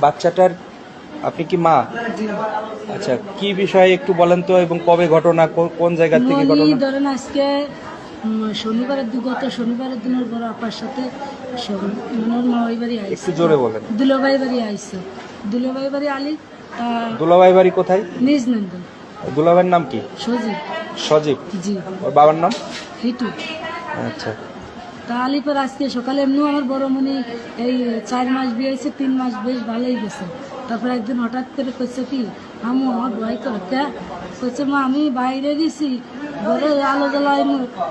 বাচ্চাটার আপনি কি মা? আচ্ছা, কি বিষয়ে একটু বলেন তো, এবং কবে ঘটনা, কোন জায়গা থেকে ঘটনা? ধরেন আজকে শনিবারের গত শনিবারের দিনের বড় আপার সাথে মামাই বাড়ি আইছে। একটু জোরে বলেন। দুলাভাই বাড়ি আইছে। দুলাভাই বাড়ি আলি। দুলাভাই বাড়ি কোথায়? নিজ নন্দন। দুলাভাইয়ের নাম কি? সজীব। সজীব। জি। ওর বাবার নাম? হিটু। আচ্ছা। তা আলিপুর আজকে সকালে এমনিও আমার বড় মনি এই 4 মাস বিয়ে হয়েছে, 3 মাস বেশ ভালোই গেছে। তারপর একদিন হঠাৎ করে কইছে কি আমু আমার ভয় করতে কইছে মা আমি বাইরে গেছি ঘরে আলো জ্বালাই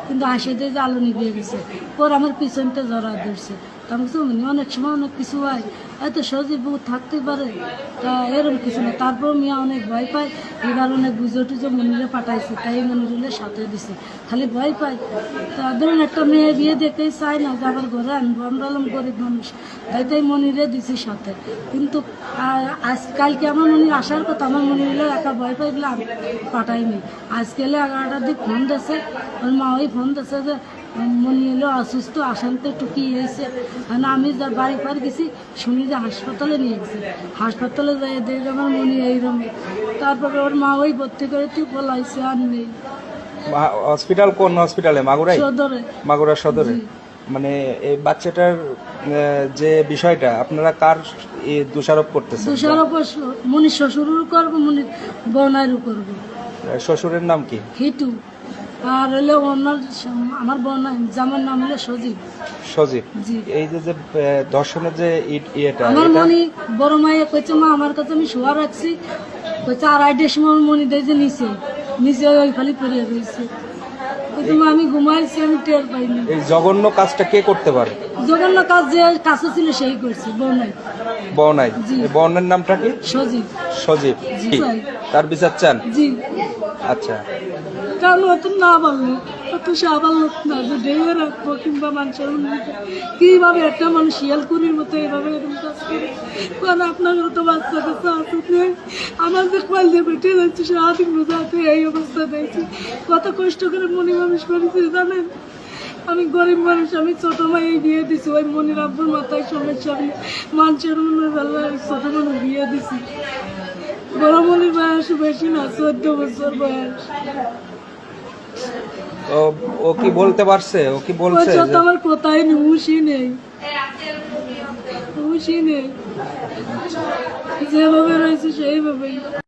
কিন্তু হাসি দিয়ে যে আলো নিভিয়ে গেছে। পর আমার পিছনটা জড়া ধরছে। আমি অনেক সময় অনেক কিছু হয়, এত সহজে বউ থাকতে পারে, তা এরকম কিছু না। তারপর মিয়া অনেক ভয় পায়, এবার অনেক বুঝে টুজো মনিরে পাঠাইছে, তাই মনিরুলে সাথে দিছে, খালি ভয় পায়। তা ধরুন একটা মেয়ে বিয়ে দেখতেই চায় না যে আবার ঘরে আনবো, আমরা হলাম গরিব মানুষ, তাই মনিরে দিছি সাথে। কিন্তু আজকালকে আমার মনির আসার কথা, আমার মনিরুলে একা ভয় পাই বলে আমি পাঠাইনি। আজকালে 11টার দিক ফোন দিয়েছে, ওর মা ওই ফোন দিয়েছে যে মনি এলো অসুস্থ, আসানতে টুকি হয়েছে। আমি যার বাড়ি পার গেছি শুনি যে হাসপাতালে নিয়ে গেছে। হাসপাতালে যাই দেখে আমার মনি এইরকম। তারপরে ওর মা ওই ভর্তি করে তুই বলাইছে আর নেই। হসপিটাল কোন হসপিটালে? মাগুরায়? সদরে। মাগুরা সদরে। মানে এই বাচ্চাটার যে বিষয়টা আপনারা কার দোষারোপ করতেছেন? দোষারোপ মনির শ্বশুরও করবো, মনির বোনারও করবো। শ্বশুরের নাম কি? হিটু। আর হলো আমার বোন জামার নাম হলো সজীব। সজীব। জি। এই যে ধর্ষণের যে ইয়েটা, আমার মনি বড় মাইয়া কইছে মা আমার কাছে আমি শোয়া রাখছি, কইছে 2:30টার সময় মনি দেয় যে নিচে ওই খালি পড়ে রয়েছে। আমি ঘুমাইছি, আমি টের পাইনি। এই জঘন্য কাজটা কে করতে পারে? জঘন্য কাজ যে কাছে ছিল সেই করছে, বনাই। বনাই। বনের নামটা কি? সজীব। সজীব। তার বিচার চান? জি। আচ্ছা। কারণ অত না বললো, অত সাবাল লোক না যে ডেয়ে রাখবো কিংবা মানুষের কিভাবে একটা মানুষ শিয়ালকুড়ির মতো এইভাবে এরকম কাজ করে। কারণ আপনার তো বাচ্চা কাছে আসতে আমার যে কল দিয়ে বেটে যাচ্ছে সারাদিন বোঝাতে এই অবস্থা দেখছি। কত কষ্ট করে মনি মানুষ করেছি জানেন। আমি গরিব মানুষ, আমি ছোট মাই বিয়ে দিছি, ওই মনির আব্বুর মাথায় সমস্যা, আমি মানুষের মনে ছোট মানুষ বিয়ে দিছি। বড় মনির বয়স বেশি না, 14 বছর বয়স। ও কি বলতে পারছে? ও কি বলছে? আমার কোথায় হুঁশই নেই, হুঁশই নেই, যেভাবে রয়েছে সেইভাবেই।